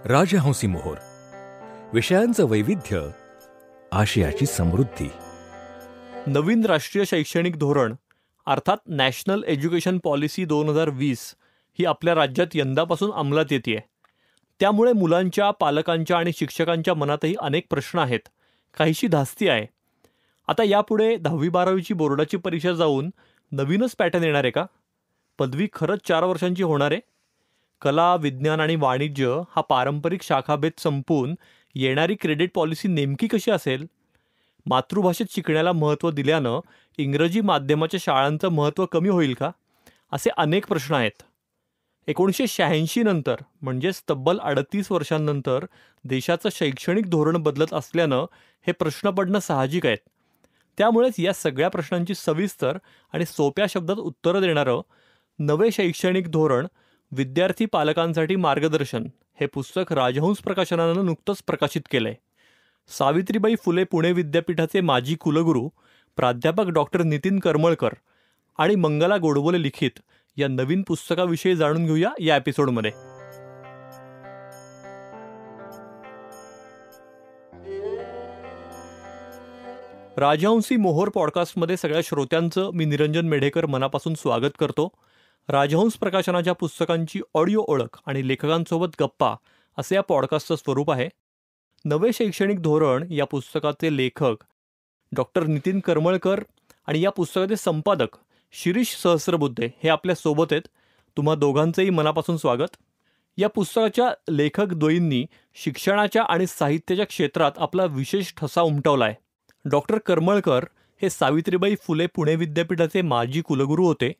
राजहंसी मोहोर. विषयांचं वैविध्य, आशयाची समृद्धी. नवीन राष्ट्रीय शैक्षणिक धोरण अर्थात नॅशनल एज्युकेशन पॉलिसी 2020 ही आपल्या राज्यात यंदापासून अंमलात येते. त्यामुळे मुलांच्या, पालकांच्या आणि शिक्षकांच्या मनातही अनेक प्रश्न आहेत. काहीशी धास्ती आहे. आता यापुढे 10वी-12वीची बोर्डाची परीक्षा जाऊन नवीनच पॅटर्न येणार आहे का? पदवी खरंच 4 वर्षांची होणार आहे? कला, विज्ञान आणि वाणिज्य हा पारंपरिक शाखाभेद संपून येणारी क्रेडिट पॉलिसी नेमकी कशी असेल? मातृभाषेत शिकण्याला महत्त्व दिल्यानं इंग्रजी माध्यमाच्या शाळांचं महत्त्व कमी होईल का? असे अनेक प्रश्न आहेत. 1986 नंतर म्हणजेच तब्बल 38 वर्षांनंतर देशाचं शैक्षणिक धोरण बदलत असल्यानं हे प्रश्न पडणं साहजिक आहेत. त्यामुळेच या सगळ्या प्रश्नांची सविस्तर आणि सोप्या शब्दात उत्तरं देणारं नवे शैक्षणिक धोरण विद्यार्थी पालकांसाठी मार्गदर्शन हे पुस्तक राजहंस प्रकाशनानं नुकतंच प्रकाशित केलंय. सावित्रीबाई फुले पुणे विद्यापीठाचे माजी कुलगुरू प्राध्यापक डॉक्टर नितीन करमळकर आणि मंगला गोडबोले लिखित या नवीन पुस्तकाविषयी जाणून घेऊया या एपिसोडमध्ये. राजहंसी मोहोर पॉडकास्टमध्ये सगळ्या श्रोत्यांचं मी निरंजन मेढेकर मनापासून स्वागत करतो. राजहंस प्रकाशनाच्या पुस्तकांची ऑडिओ ओळख आणि लेखकांसोबत गप्पा असे या पॉडकास्टचं स्वरूप आहे. नवे शैक्षणिक धोरण या पुस्तकाचे लेखक डॉक्टर नितीन करमळकर आणि या पुस्तकाचे संपादक शिरीष सहस्रबुद्धे हे आपल्या सोबत आहेत. तुम्हा दोघांचंही मनापासून स्वागत. या पुस्तकाच्या लेखक द्वयींनी शिक्षणाच्या आणि साहित्याच्या क्षेत्रात आपला विशेष ठसा उमटवला आहे. डॉक्टर करमळकर हे सावित्रीबाई फुले पुणे विद्यापीठाचे माजी कुलगुरू होते.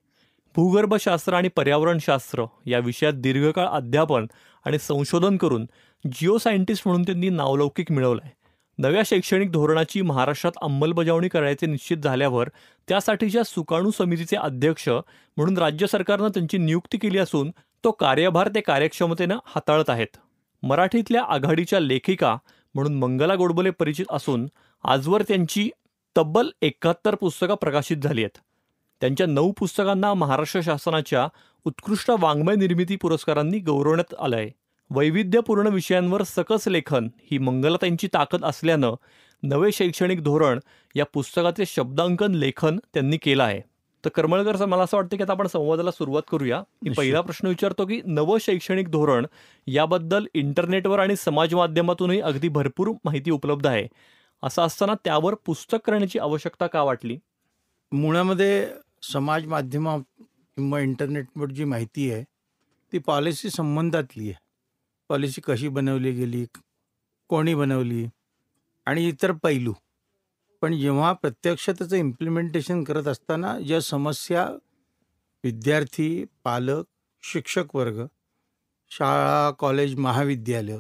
भूगर्भशास्त्र आणि पर्यावरणशास्त्र या विषयात दीर्घकाळ अध्यापन आणि संशोधन करून जिओ सायंटिस्ट म्हणून त्यांनी नावलौकिक मिळवलं आहे. नव्या शैक्षणिक धोरणाची महाराष्ट्रात अंमलबजावणी करायचे निश्चित झाल्यावर त्यासाठीच्या सुकाणू समितीचे अध्यक्ष म्हणून राज्य सरकारनं त्यांची नियुक्ती केली असून तो कार्यभार ते कार्यक्षमतेनं हाताळत आहेत. मराठीतल्या आघाडीच्या लेखिका म्हणून मंगला गोडबोले परिचित असून आजवर त्यांची तब्बल 71 पुस्तकं प्रकाशित झाली आहेत. त्यांच्या 9 पुस्तकांना महाराष्ट्र शासनाच्या उत्कृष्ट वाङ्मय निर्मिती पुरस्कारांनी गौरवण्यात आलं आहे. वैविध्यपूर्ण विषयांवर सकस लेखन ही मंगलाताईंची ताकद असल्यानं नवे शैक्षणिक धोरण या पुस्तकाचे शब्दांकन लेखन त्यांनी केलं आहे. तर करमळकर सर, मला असं वाटतं की आता आपण संवादाला सुरुवात करूया. मी पहिला प्रश्न विचारतो की नवं शैक्षणिक धोरण याबद्दल इंटरनेटवर आणि समाज माध्यमातूनही अगदी भरपूर माहिती उपलब्ध आहे. असं असताना त्यावर पुस्तक करण्याची आवश्यकता का वाटली? मुळामध्ये समाज माध्यम किंवा इंटरनेटवर जी माहिती आहे ती पॉलिसी संबंधातली आहे. पॉलिसी कशी बनवली गेली, कोणी बनवली आणि इतर पैलू. पण जेव्हा प्रत्यक्ष त्याचं इम्प्लिमेंटेशन करत असताना ज्या समस्या विद्यार्थी, पालक, शिक्षक वर्ग, शाळा, कॉलेज, महाविद्यालय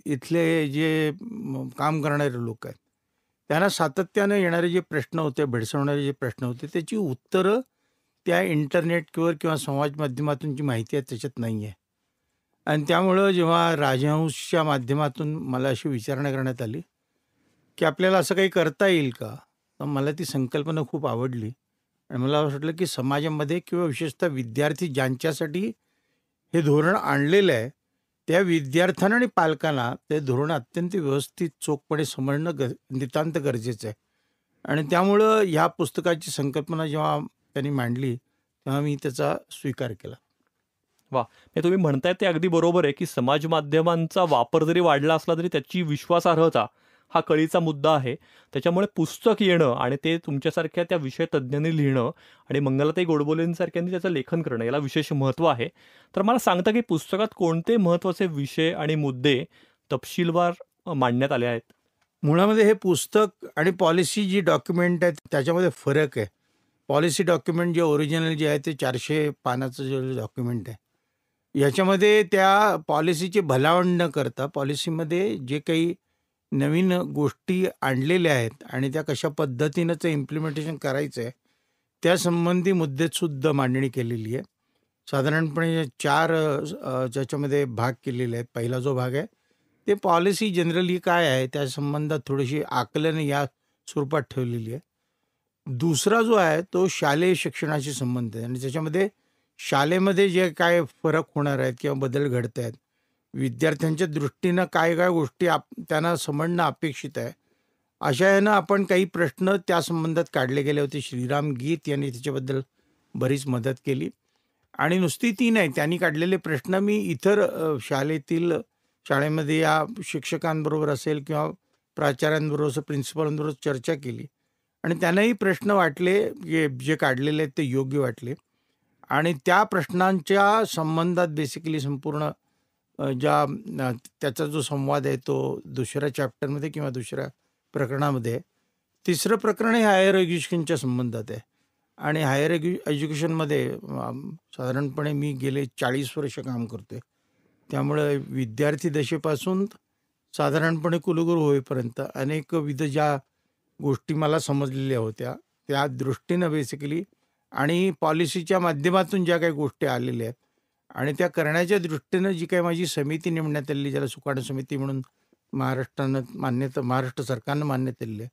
इथले जे काम करणारे लोक आहेत त्यांना सातत्यानं येणारे जे प्रश्न होते, भेडसावणारे जे प्रश्न होते त्याची उत्तरं त्या इंटरनेटवर किंवा समाज माध्यमातून जी माहिती आहे त्याच्यात नाही आहे. आणि त्यामुळं जेव्हा राजहंसच्या माध्यमातून मला अशी विचारणा करण्यात आली की आपल्याला असं काही करता येईल का, तर मला ती संकल्पना खूप आवडली. आणि मला असं वाटलं की समाजामध्ये किंवा विशेषतः विद्यार्थी ज्यांच्यासाठी हे धोरण आणलेलं आहे त्या विद्यार्थ्यांना आणि पालकांना ते धोरण अत्यंत व्यवस्थित चोखपणे समजणं नितांत गरजेचं आहे. आणि त्यामुळं ह्या पुस्तकाची संकल्पना जेव्हा त्यांनी मांडली तेव्हा मी त्याचा स्वीकार केला. वा, हे तुम्ही म्हणताय ते अगदी बरोबर आहे की समाज माध्यमांचा वापर जरी वाढला असला तरी त्याची विश्वासार्हता हा कळीचा मुद्दा आहे. त्याच्यामुळे पुस्तक येणं आणि ते तुमच्यासारख्या त्या विषय तज्ज्ञांनी लिहिणं आणि मंगलाताई गोडबोलेंसारख्यांनी त्याचं लेखन करणं याला विशेष महत्त्व आहे. तर मला सांगता की पुस्तकात कोणते महत्त्वाचे विषय आणि मुद्दे तपशीलवार मांडण्यात आले आहेत? मुळामध्ये हे पुस्तक आणि पॉलिसी जी डॉक्युमेंट आहे त्याच्यामध्ये फरक आहे. पॉलिसी डॉक्युमेंट जे ओरिजिनल जे आहे ते 400 पानाचं जे डॉक्युमेंट आहे याच्यामध्ये त्या पॉलिसीची भलावण न करता पॉलिसीमध्ये जे काही नवीन गोष्टी आणलेल्या आहेत आणि त्या कशा पद्धतीनं ते इम्प्लिमेंटेशन करायचं आहे त्यासंबंधी मुद्देसुद्धा मांडणी केलेली आहे. साधारणपणे 4 ज्याच्यामध्ये भाग केलेले आहेत. पहिला जो भाग आहे ते पॉलिसी जनरली काय आहे त्या संबंधात थोडीशी आकलन या स्वरूपात ठेवलेली आहे. दुसरा जो आहे तो शालेय शिक्षणाशी संबंधित आहे आणि त्याच्यामध्ये शाळेमध्ये जे काय फरक होणार आहेत किंवा बदल घडत आहेत विद्यार्थ्यांच्या दृष्टीनं काय काय गोष्टी त्यांना समजणं अपेक्षित आहे, अशा ह्यानं आपण काही प्रश्न त्या संबंधात काढले गेले होते. श्रीराम गीत यांनी त्याच्याबद्दल बरीच मदत केली. आणि नुसती ती नाही, त्यांनी काढलेले प्रश्न मी इतर शाळेमध्ये या शिक्षकांबरोबर असेल किंवा प्राचार्यांबरोबर, प्रिन्सिपलांबरोबर चर्चा केली आणि त्यांनाही प्रश्न वाटले जे काढलेले आहेत ते योग्य वाटले. आणि त्या प्रश्नांच्या संबंधात बेसिकली संपूर्ण त्याचा जो संवाद आहे तो दुसऱ्या चॅप्टरमध्ये किंवा दुसऱ्या प्रकरणामध्ये आहे. तिसरं प्रकरण हे हायर एज्युकेशनच्या संबंधात आहे. आणि हायर एज्युकेशनमध्ये साधारणपणे मी गेले 40 वर्ष काम करतोय. त्यामुळे विद्यार्थी दशेपासून साधारणपणे कुलगुरू होईपर्यंत अनेकविध ज्या गोष्टी मला समजलेल्या होत्या त्या दृष्टीनं बेसिकली आणि पॉलिसीच्या माध्यमातून ज्या काही गोष्टी आलेल्या आहेत आणि त्या करण्याच्या दृष्टीनं जी काही माझी समिती नेमण्यात आलेली, ज्याला सुकाणू समिती म्हणून महाराष्ट्र सरकारनं मान्यता दिली आहे,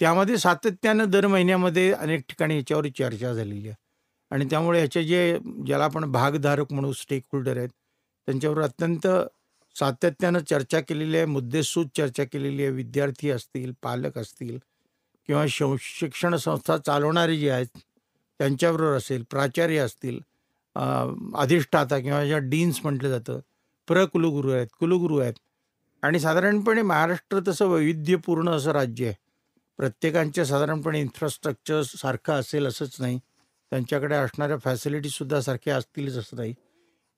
त्यामध्ये सातत्यानं दर महिन्यामध्ये अनेक ठिकाणी याच्यावर चर्चा झालेली आहे. आणि त्यामुळे ह्याचे ज्याला आपण भागधारक म्हणून स्टेक होल्डर आहेत त्यांच्यावर अत्यंत सातत्यानं चर्चा केलेली आहे, मुद्देसूद चर्चा केलेली आहे. विद्यार्थी असतील, पालक असतील किंवा शिक्षण संस्था चालवणारे जे आहेत त्यांच्याबरोबर असेल, प्राचार्य असतील, अधिष्ठाता किंवा ज्या डीन्स म्हटलं जातं, प्रकुलगुरू आहेत, कुलगुरू आहेत. आणि साधारणपणे महाराष्ट्र तसं वैविध्यपूर्ण असं राज्य आहे. प्रत्येकांचे साधारणपणे इन्फ्रास्ट्रक्चर सारखं असेल असंच नाही, त्यांच्याकडे असणाऱ्या फॅसिलिटीजसुद्धा सारख्या असतीलच असं नाही.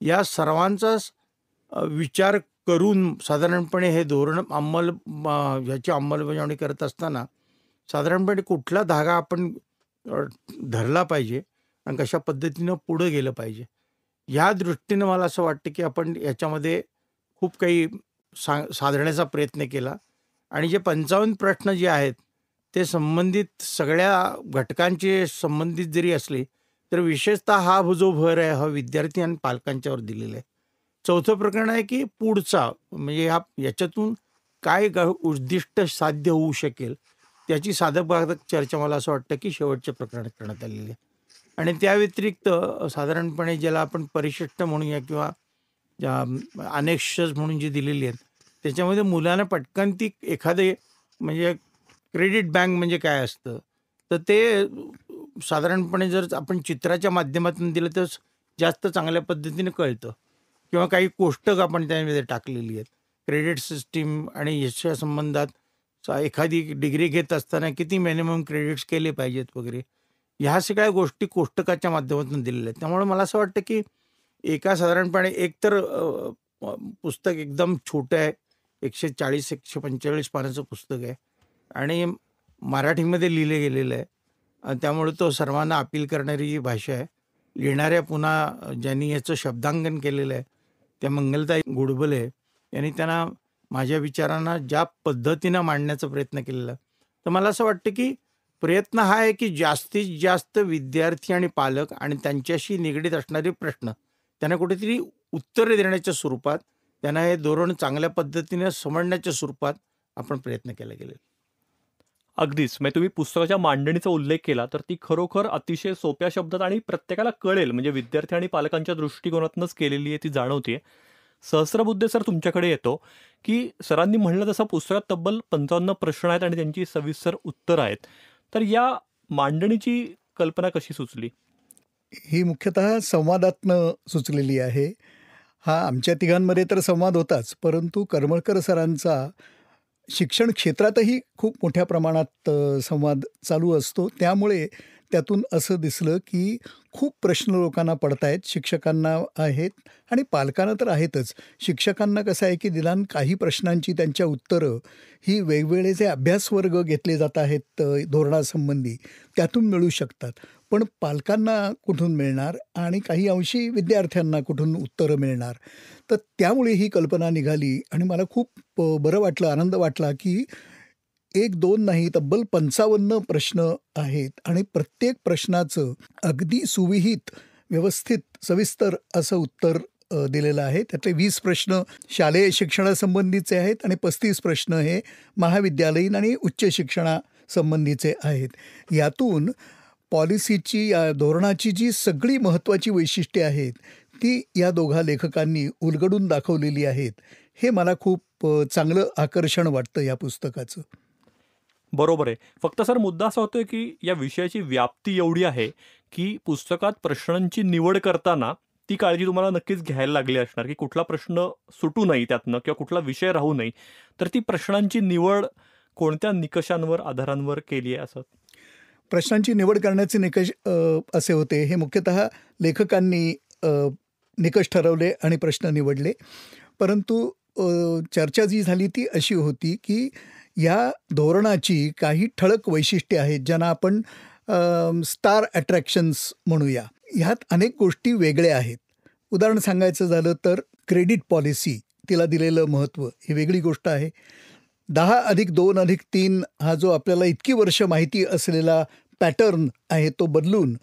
या सर्वांचा विचार करून साधारणपणे हे धोरण ह्याची अंमलबजावणी करत असताना साधारणपणे कुठला धागा आपण धरला पाहिजे आणि कशा पद्धतीनं पुढं गेलं पाहिजे, ह्या दृष्टीनं मला असं वाटतं की आपण याच्यामध्ये खूप काही साधण्याचा प्रयत्न केला. आणि जे 55 प्रश्न जे आहेत ते संबंधित सगळ्या घटकांचे संबंधित जरी असले तर विशेषतः हा जो भर आहे हा विद्यार्थी आणि पालकांच्यावर दिलेला आहे. चौथं प्रकरण आहे की पुढचा म्हणजे याच्यातून काय उद्दिष्ट साध्य होऊ शकेल त्याची साधक चर्चा मला असं वाटतं की शेवटच्या प्रकरणात करण्यात आलेली आहे. आणि त्या व्यतिरिक्त साधारणपणे ज्याला आपण परिशिष्ट म्हणूया किंवा अनेक्शस म्हणून जी दिलेली आहेत त्याच्यामध्ये मुलांना पटकन ती एखादे म्हणजे क्रेडिट बँक म्हणजे काय असतं तर ते साधारणपणे जर आपण चित्राच्या माध्यमातून दिलं तर जास्त चांगल्या पद्धतीने कळतं. किंवा काही कोष्टक आपण त्यामध्ये टाकलेली आहेत, क्रेडिट सिस्टीम आणि याच्या संबंधात एखादी डिग्री घेत असताना किती मिनिमम क्रेडिट्स केले पाहिजेत वगैरे, ह्या सगळ्या गोष्टी कोष्टकाच्या माध्यमातून दिलेल्या आहेत. त्यामुळे मला असं वाटतं की एका साधारणपणे एकतर पुस्तक एकदम छोटं आहे, 140-145 पानाचं पुस्तक आहे आणि मराठीमध्ये लिहिले गेलेलं आहे. त्यामुळे तो सर्वांना अपील करणारी जी भाषा आहे. लिहिणाऱ्या पुन्हा ज्यांनी याचं शब्दांकन केलेलं आहे त्या मंगलताई गुडबले यांनी त्यांना माझ्या विचारांना ज्या पद्धतीनं मांडण्याचा प्रयत्न केलेला. तर मला असं वाटतं की प्रयत्न हा आहे की जास्तीत जास्त विद्यार्थी आणि पालक आणि त्यांच्याशी निगडीत असणारे प्रश्न त्यांना कुठेतरी उत्तरे देण्याच्या स्वरूपात, त्यांना हे धोरण चांगल्या पद्धतीने समजण्याच्या स्वरूपात आपण प्रयत्न केला गेले. अगदीच. म्हणजे तुम्ही पुस्तकाच्या मांडणीचा उल्लेख केला तर ती खरोखर अतिशय सोप्या शब्दात आणि प्रत्येकाला कळेल म्हणजे विद्यार्थी आणि पालकांच्या दृष्टिकोनातूनच केलेली आहे ती जाणवते. सहस्रबुद्धे सर तुमच्याकडे येतो की सरांनी म्हणलं तसं पुस्तकात तब्बल 55 प्रश्न आहेत आणि त्यांची सविस्तर उत्तरं आहेत. तर या मांडणीची कल्पना कशी सुचली? ही मुख्यतः संवादातनं सुचलेली आहे. हा आमच्या तिघांमध्ये तर संवाद होताच, परंतु करमळकर सरांचा शिक्षण क्षेत्रातही खूप मोठ्या प्रमाणात संवाद चालू असतो. त्यामुळे त्यातून असं दिसलं की खूप प्रश्न लोकांना पडत आहेत, शिक्षकांना आहेत आणि पालकांना तर आहेतच. शिक्षकांना कसं आहे की निदान काही प्रश्नांची त्यांच्या उत्तरं ही वेगवेगळे जे अभ्यासवर्ग घेतले जात आहेत धोरणासंबंधी त्यातून मिळू शकतात, पण पालकांना कुठून मिळणार आणि काही अंशी विद्यार्थ्यांना कुठून उत्तरं मिळणार. तर त्यामुळे ही कल्पना निघाली आणि मला खूप बरं वाटलं, आनंद वाटला की 1-2 नाही तब्बल 55 प्रश्न आहेत आणि प्रत्येक प्रश्नाचं अगदी सुविहित, व्यवस्थित, सविस्तर असं उत्तर दिलेलं आहे. त्यातले 20 प्रश्न शालेय शिक्षणासंबंधीचे आहेत आणि 35 प्रश्न हे महाविद्यालयीन आणि उच्च शिक्षणासंबंधीचे आहेत. यातून पॉलिसीची, धोरणाची जी सगळी महत्त्वाची वैशिष्ट्ये आहेत ती या दोघा लेखकांनी उलगडून दाखवलेली आहेत. हे मला खूप चांगलं आकर्षण वाटतं या पुस्तकाचं. बरोबर आहे. फक्त सर मुद्दा असा होतोय, की या विषयाची व्याप्ती एवढी आहे, की पुस्तकात प्रश्नांची निवड करताना ती काळजी तुम्हाला नक्कीच घ्यायला लागली असणार, की कुठला प्रश्न सुटू नये त्यातनं किंवा कुठला विषय राहू नये. तर ती प्रश्नांची निवड कोणत्या निकषांवर, आधारांवर केली आहे असं? प्रश्नांची निवड करण्याचे निकष असे होते. हे मुख्यतः लेखकांनी निकष ठरवले आणि प्रश्न निवडले. परंतु चर्चा जी झाली ती अशी होती, की या धोरणाची काही ठळक वैशिष्ट्ये आहेत, ज्यांना आपण स्टार अट्रॅक्शन्स म्हणूया. ह्यात अनेक गोष्टी वेगळ्या आहेत. उदाहरण सांगायचं झालं तर क्रेडिट पॉलिसी, तिला दिलेलं महत्त्व ही वेगळी गोष्ट आहे. 10+2+3 हा जो आपल्याला इतकी वर्ष माहिती असलेला पॅटर्न आहे तो बदलून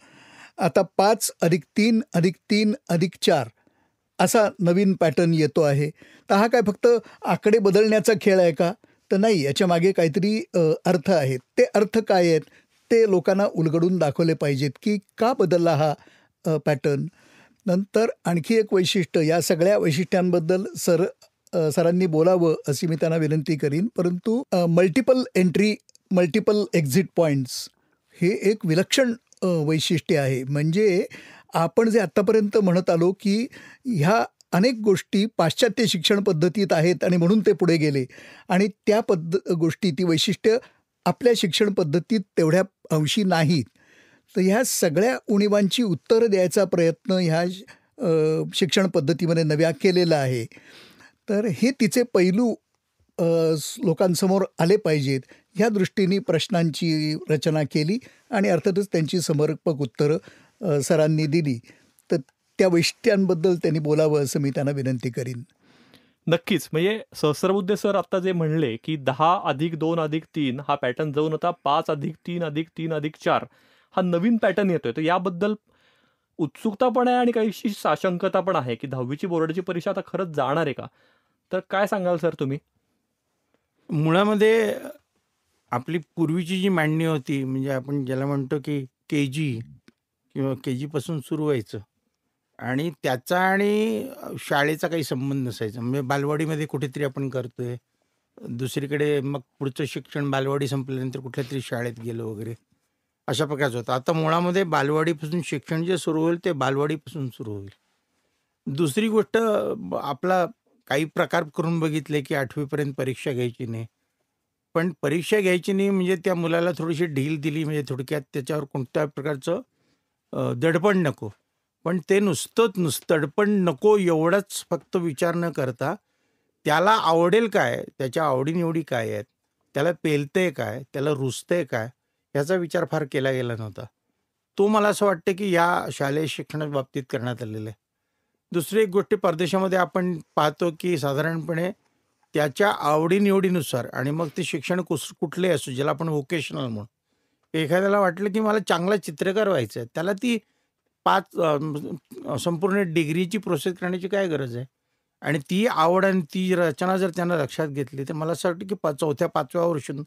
आता 5+3+3+4 असा नवीन पॅटर्न येतो आहे. तर हा काय फक्त आकडे बदलण्याचा खेळ आहे का? तर नाही, याच्या मागे काहीतरी अर्थ आहेत. ते अर्थ काय आहेत ते लोकांना उलगडून दाखवले पाहिजेत, की का बदलला हा पॅटर्न. नंतर आणखी एक वैशिष्ट्य, या सगळ्या वैशिष्ट्यांबद्दल सरांनी बोलावं अशी मी त्यांना विनंती करीन. परंतु multiple entry, multiple exit points हे एक विलक्षण वैशिष्ट्य आहे. म्हणजे आपण जे आत्तापर्यंत म्हणत आलो, की ह्या अनेक गोष्टी पाश्चात्य शिक्षण पद्धतीत आहेत आणि म्हणून ते पुढे गेले, आणि त्या गोष्टी, ती वैशिष्ट्य आपल्या शिक्षण पद्धतीत तेवढ्या अंशी नाहीत. तर ह्या सगळ्या उणिवांची उत्तरं द्यायचा प्रयत्न ह्या शिक्षण पद्धतीमध्ये नव्या केलेला आहे. तर हे तिचे पैलू लोकांसमोर आले पाहिजेत, ह्या दृष्टीने प्रश्नांची रचना केली आणि अर्थातच त्यांची समर्पक उत्तरं सरांनी दिली. तर त्या वैशिष्ट्यांबद्दल त्यांनी बोलावं असं मी त्यांना विनंती करीन. नक्कीच. म्हणजे सहस्रबुद्धे सर आत्ता जे म्हणले, की 10+2+3 हा पॅटर्न जाऊन आता 5+3+3+4 हा नवीन पॅटर्न येतोय. तर याबद्दल उत्सुकता पण आहे आणि काहीशी साशंकता पण आहे, की 10वीची बोर्डाची परीक्षा आता खरंच जाणार आहे का? तर काय सांगाल सर तुम्ही? मुळामध्ये आपली पूर्वीची जी मांडणी होती, म्हणजे आपण ज्याला म्हणतो की KG किंवा KGपासून सुरू व्हायचं आणि त्याचा आणि शाळेचा काही संबंध नसायचा. म्हणजे बालवाडीमध्ये कुठेतरी आपण करतोय, दुसरीकडे मग पुढचं शिक्षण बालवाडी संपल्यानंतर कुठल्या तरी शाळेत गेलो वगैरे, अशा प्रकारचं होतं. आता मुळामध्ये बालवाडीपासून शिक्षण जे सुरू होईल ते बालवाडीपासून सुरू होईल. दुसरी गोष्ट, आपला काही प्रकार करून बघितले की 8वीपर्यंत परीक्षा घ्यायची नाही. पण परीक्षा घ्यायची नाही म्हणजे त्या मुलाला थोडीशी ढील दिली, म्हणजे थोडक्यात त्याच्यावर कोणत्या प्रकारचं दडपण नको. पण ते नुसतं दडपण नको एवढंच फक्त विचार न करता त्याला आवडेल काय, त्याच्या आवडीनिवडी काय आहेत, त्याला पेलतंय काय, त्याला रुचतंय काय, ह्याचा विचार फार केला गेला नव्हता. तो मला असं वाटतं की या शालेय शिक्षणाच्या बाबतीत करण्यात आलेलं आहे. दुसरी एक गोष्ट, परदेशामध्ये आपण पाहतो की साधारणपणे त्याच्या आवडीनिवडीनुसार, आणि मग ते शिक्षण कुठले असो, ज्याला आपण व्होकेशनल म्हणू. एखाद्याला वाटलं की मला चांगला चित्रकार व्हायचं आहे, त्याला ती 5 संपूर्ण डिग्रीची प्रोसेस करण्याची काय गरज आहे? आणि ती आवड आणि ती रचना जर त्यांना लक्षात घेतली, तर मला असं वाटतं की 4थ्या-5व्या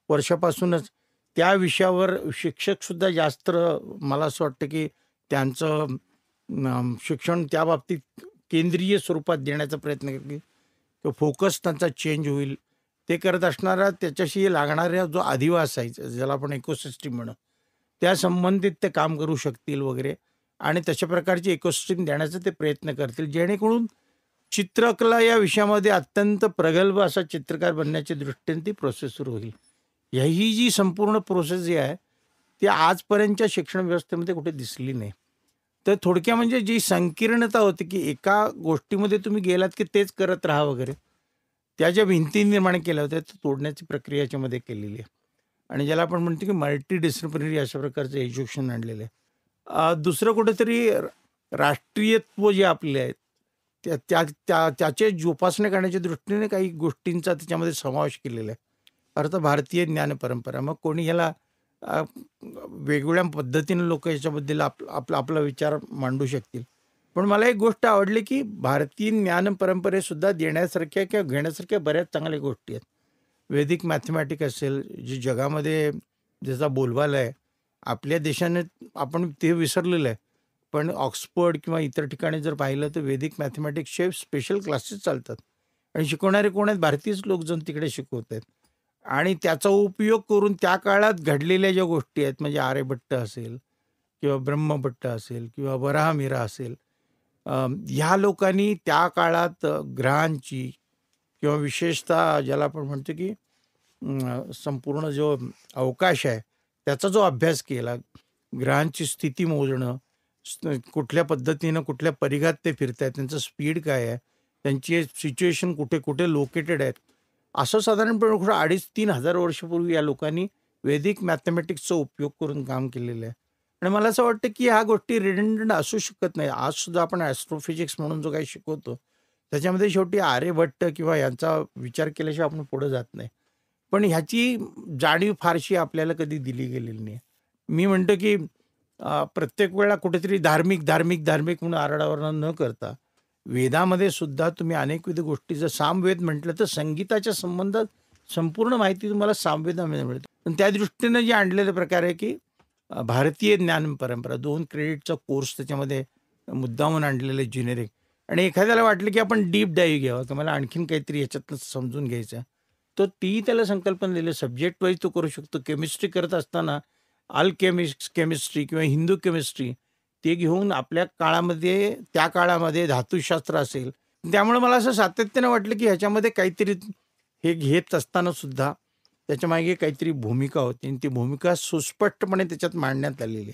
वर्षापासूनच त्या विषयावर शिक्षकसुद्धा जास्त, मला असं वाटतं की त्यांचं शिक्षण त्या बाबतीत केंद्रीय स्वरूपात देण्याचा प्रयत्न करतील. फोकस त्यांचा चेंज होईल. ते करत असणारा त्याच्याशी लागणारा जो अधिवास आहे, ज्याला आपण इकोसिस्टीम म्हणू, त्या संबंधित ते काम करू शकतील वगैरे, आणि तशा प्रकारची इकोसिस्टीम देण्याचा ते प्रयत्न करतील, जेणेकरून चित्रकला या विषयामध्ये अत्यंत प्रगल्भ असा चित्रकार बनण्याच्या दृष्टीने ती प्रोसेस सुरू होईल. ही जी संपूर्ण प्रोसेस जी आहे ती आजपर्यंतच्या शिक्षण व्यवस्थेमध्ये कुठे दिसली नाही. तर थोडक्या म्हणजे जी संकीर्णता होती की एका गोष्टीमध्ये तुम्ही गेलात की तेच करत राहा वगैरे, त्या ज्या भिंती निर्माण केल्या होत्या त्या तोडण्याची प्रक्रिया याच्यामध्ये केलेली आहे, आणि ज्याला आपण म्हणतो की मल्टी डिसिप्लिनरी अशा प्रकारचं एज्युकेशन आणलेलं आहे. दुसरं कुठेतरी राष्ट्रीयत्व जे आपले आहेत त्याचे जोपासना करण्याच्या दृष्टीने काही गोष्टींचा त्याच्यामध्ये समावेश केलेला आहे. अर्थात भारतीय ज्ञान परंपरा, मग कोणी ह्याला वेगवेगळ्या पद्धतीने लोक याच्याबद्दल आपला विचार मांडू शकतील. पण मला एक गोष्ट आवडली की भारतीय ज्ञान परंपरेसुद्धा देण्यासारख्या किंवा घेण्यासारख्या बऱ्याच चांगल्या गोष्टी आहेत. वैदिक मॅथमॅटिक असेल, जे जगामध्ये ज्याचा बोलबाला आहे, आपल्या देशाने आपण ते विसरलेलं आहे, आपण ऑक्सफर्ड किंवा इतर ठिकाणी जर पाहिलं तर वैदिक मॅथमॅटिक्सचे स्पेशल क्लासेस चालतात आणि शिकवणारे कोण आहेत? भारतीयच लोक जाऊन तिकडे शिकवत आहेत. आणि त्याचा उपयोग करून त्या काळात घडलेल्या ज्या गोष्टी आहेत, म्हणजे आर्यभट्ट असेल किंवा ब्रह्मभट्ट असेल किंवा वराहमिहिर असेल, ह्या लोकांनी त्या काळात ग्रहांची किंवा विशेषतः ज्याला आपण म्हणतो की संपूर्ण जो अवकाश आहे त्याचा जो अभ्यास केला, ग्रहांची स्थिती मोजणं, कुठल्या पद्धतीनं कुठल्या परिघात ते फिरत आहेत, त्यांचं स्पीड काय आहे, त्यांची सिच्युएशन कुठे कुठे लोकेटेड आहेत, असं साधारणपणे 2,500-3,000 हजार वर्षापूर्वी या लोकांनी वैदिक मॅथमॅटिक्सचा उपयोग करून काम केलेलं आहे. आणि मला असं वाटतं की ह्या गोष्टी रिडंडंट असू शकत नाही. आज सुद्धा आपण ॲस्ट्रोफिजिक्स म्हणून जो काही शिकवतो त्याच्यामध्ये शेवटी आर्यभट्ट किंवा यांचा विचार केल्याशिवाय आपण पुढे जात नाही. पण ह्याची जाणीव फारशी आपल्याला कधी दिली गेलेली नाही. मी म्हणतो की प्रत्येक वेळा कुठेतरी धार्मिक धार्मिक धार्मिक म्हणून आरडाओरडा न करता वेदामध्ये सुद्धा तुम्ही अनेकविध गोष्टी, जर सामवेद म्हटलं तर संगीताच्या संबंधात संपूर्ण माहिती तुम्हाला सामवेदामध्ये मिळते. पण त्या दृष्टीनं जे आणलेले प्रकार आहे की भारतीय ज्ञान परंपरा 2 क्रेडिटचा कोर्स त्याच्यामध्ये मुद्दामून आणलेले जेनेरिक, आणि एखाद्याला वाटलं की आपण डीप डाईव्ह घ्यावं की मला आणखीन काहीतरी याच्यातनं समजून घ्यायचं आहे, तर ती त्याला संकल्पना दिली. सब्जेक्ट वाईज तो करू शकतो. केमिस्ट्री करत असताना केमिस्ट्री किंवा हिंदू केमिस्ट्री ते घेऊन आपल्या काळामध्ये, त्या काळामध्ये धातुशास्त्र असेल. त्यामुळे मला असं सातत्यानं वाटलं की ह्याच्यामध्ये काहीतरी हे घेत असताना सुद्धा त्याच्यामागे काहीतरी भूमिका होती आणि ती भूमिका सुस्पष्टपणे त्याच्यात मांडण्यात आलेली आहे.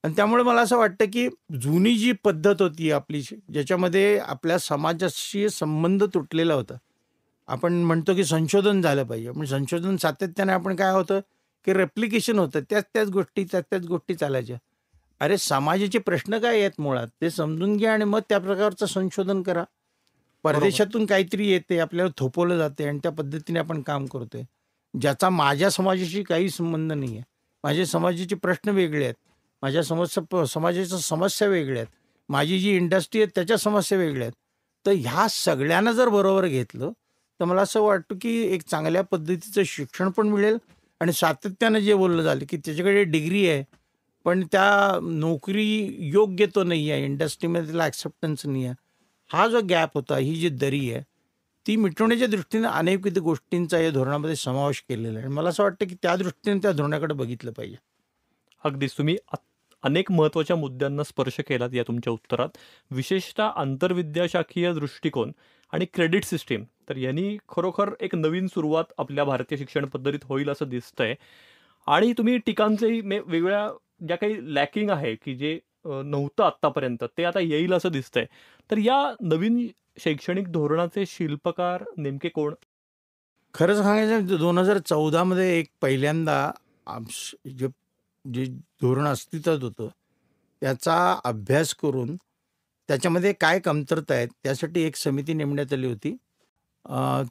आणि त्यामुळे मला असं वाटतं की जुनी जी पद्धत होती आपली, ज्याच्यामध्ये आपल्या समाजाशी संबंध तुटलेला होता, आपण म्हणतो की संशोधन झालं पाहिजे. म्हणजे संशोधन सातत्याने आपण काय होतं की रेप्लिकेशन होतं, त्याच गोष्टी चालायच्या. अरे समाजाचे प्रश्न काय आहेत मुळात ते समजून घ्या आणि मग त्या प्रकारचं संशोधन करा. परदेशातून काहीतरी येते, आपल्याला थोपवलं जाते आणि त्या पद्धतीने आपण काम करतोय, ज्याचा माझ्या समाजाशी काही संबंध नाही आहे. माझ्या समाजाचे प्रश्न वेगळे आहेत, माझ्या समाजाच्या समस्या वेगळ्या आहेत, माझी जी इंडस्ट्री आहे त्याच्या समस्या वेगळ्या आहेत. तर ह्या सगळ्यांना जर बरोबर घेतलं तर मला असं वाटतं की एक चांगल्या पद्धतीचं शिक्षण पण मिळेल. आणि सातत्यानं जे बोललं झालं की त्याच्याकडे डिग्री आहे पण त्या नोकरी योग्य तो नाही आहे, इंडस्ट्रीमध्ये त्याला ॲक्सेप्टन्स नाही आहे, हा जो गॅप होता, ही जी दरी आहे ती मिटवण्याच्या दृष्टीनं अनेकविध गोष्टींचा या धोरणामध्ये समावेश केलेला आहे. मला असं वाटतं की त्या दृष्टीने त्या धोरणाकडे बघितलं पाहिजे. अगदीच तुम्ही अनेक महत्त्वाच्या मुद्द्यांना स्पर्श केलात या तुमच्या उत्तरात. विशेषतः आंतरविद्याशाखीय दृष्टिकोन आणि क्रेडिट सिस्टीम, तर यांनी खरोखर एक नवीन सुरुवात आपल्या भारतीय शिक्षण पद्धतीत होईल असं दिसतंय. आणि तुम्ही टीकांचेही वेगवेगळ्या ज्या काही लॅकिंग आहे की जे नव्हतं आत्तापर्यंत ते आता येईल असं दिसतंय. तर या नवीन शैक्षणिक धोरणाचे शिल्पकार नेमके कोण? खरं सांगायचं 2014 एक पहिल्यांदा जे जे धोरण अस्तित्वात होतं त्याचा अभ्यास करून त्याच्यामध्ये काय कमतरता आहेत त्यासाठी एक समिती नेमण्यात आली होती.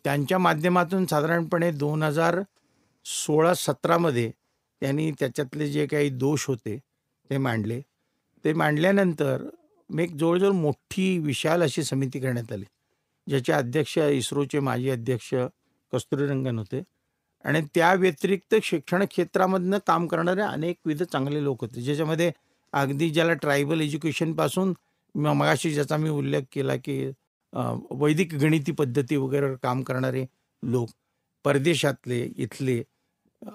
त्यांच्या माध्यमातून साधारणपणे 2016-17 त्यांनी त्याच्यातले जे काही दोष होते ते मांडले. ते मांडल्यानंतर एक जवळजवळ मोठी विशाल अशी समिती करण्यात आली, ज्याचे अध्यक्ष इस्रोचे माजी अध्यक्ष कस्तुरीरंगन होते. आणि त्या व्यतिरिक्त शिक्षण क्षेत्रामधनं काम करणारे अनेकविध चांगले लोक होते, ज्याच्यामध्ये अगदी ज्याला ट्रायबल एज्युकेशनपासून मगाशी ज्याचा मी उल्लेख केला की वैदिक गणिती पद्धती वगैरे काम करणारे लोक, परदेशातले, इथले,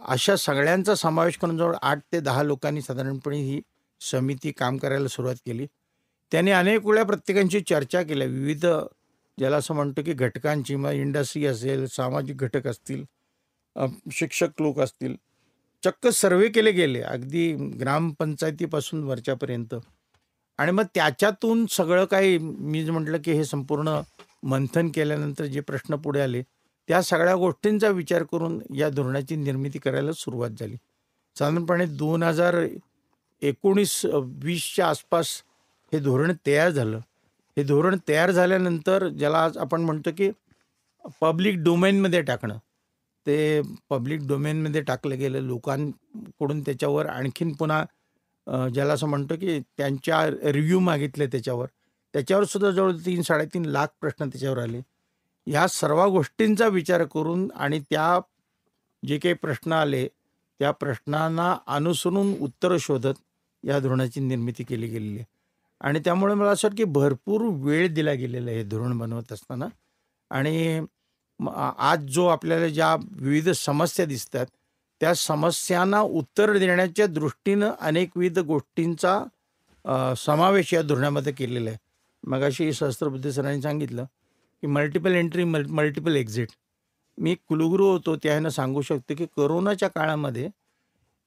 अशा सगळ्यांचा समावेश करून जवळ 8 ते 10 लोकांनी साधारणपणे ही समिती काम करायला सुरुवात केली. त्यांनी अनेक वेळा प्रत्येकांची चर्चा केल्या, विविध ज्याला असं म्हणतो की घटकांची, मग इंडस्ट्री असेल, सामाजिक घटक असतील, शिक्षक लोक असतील, चक्क सर्वे केले गेले अगदी ग्रामपंचायतीपासून वरच्यापर्यंत. आणि मग त्याच्यातून सगळं काही मी म्हटलं की हे संपूर्ण मंथन केल्यानंतर जे प्रश्न पुढे आले त्या सगळ्या गोष्टींचा विचार करून या धोरणाची निर्मिती करायला सुरुवात झाली. साधारणपणे 2019-20च्या आसपास हे धोरण तयार झालं. हे धोरण तयार झाल्यानंतर ज्याला आज आपण म्हणतो की पब्लिक डोमेनमध्ये टाकणं, ते पब्लिक डोमेनमध्ये टाकलं गेलं. लोकांकडून त्याच्यावर आणखीन पुन्हा ज्याला असं म्हणतो की त्यांच्या रिव्ह्यू मागितले त्याच्यावर सुद्धा जवळ 3-3.5 लाख प्रश्न त्याच्यावर आले. ह्या सर्व गोष्टींचा विचार करून आणि त्या जे काही प्रश्न आले त्या प्रश्नांना अनुसरून उत्तरं शोधत या धोरणाची निर्मिती केली गेलेली आहे. आणि त्यामुळे मला असं वाटतं की भरपूर वेळ दिला गेलेला आहे हे धोरण बनवत असताना. आणि आज जो आपल्याला ज्या विविध समस्या दिसतात त्या समस्यांना उत्तर देण्याच्या दृष्टीनं अनेकविध गोष्टींचा समावेश या धोरणामध्ये केलेला आहे. मगाशी सहस्त्रबुद्धे सरांनी सांगितलं की मल्टिपल एंट्री मल्टिपल एक्झिट. मी एक कुलगुरू होतो त्यानं सांगू शकतो की कोरोनाच्या काळामध्ये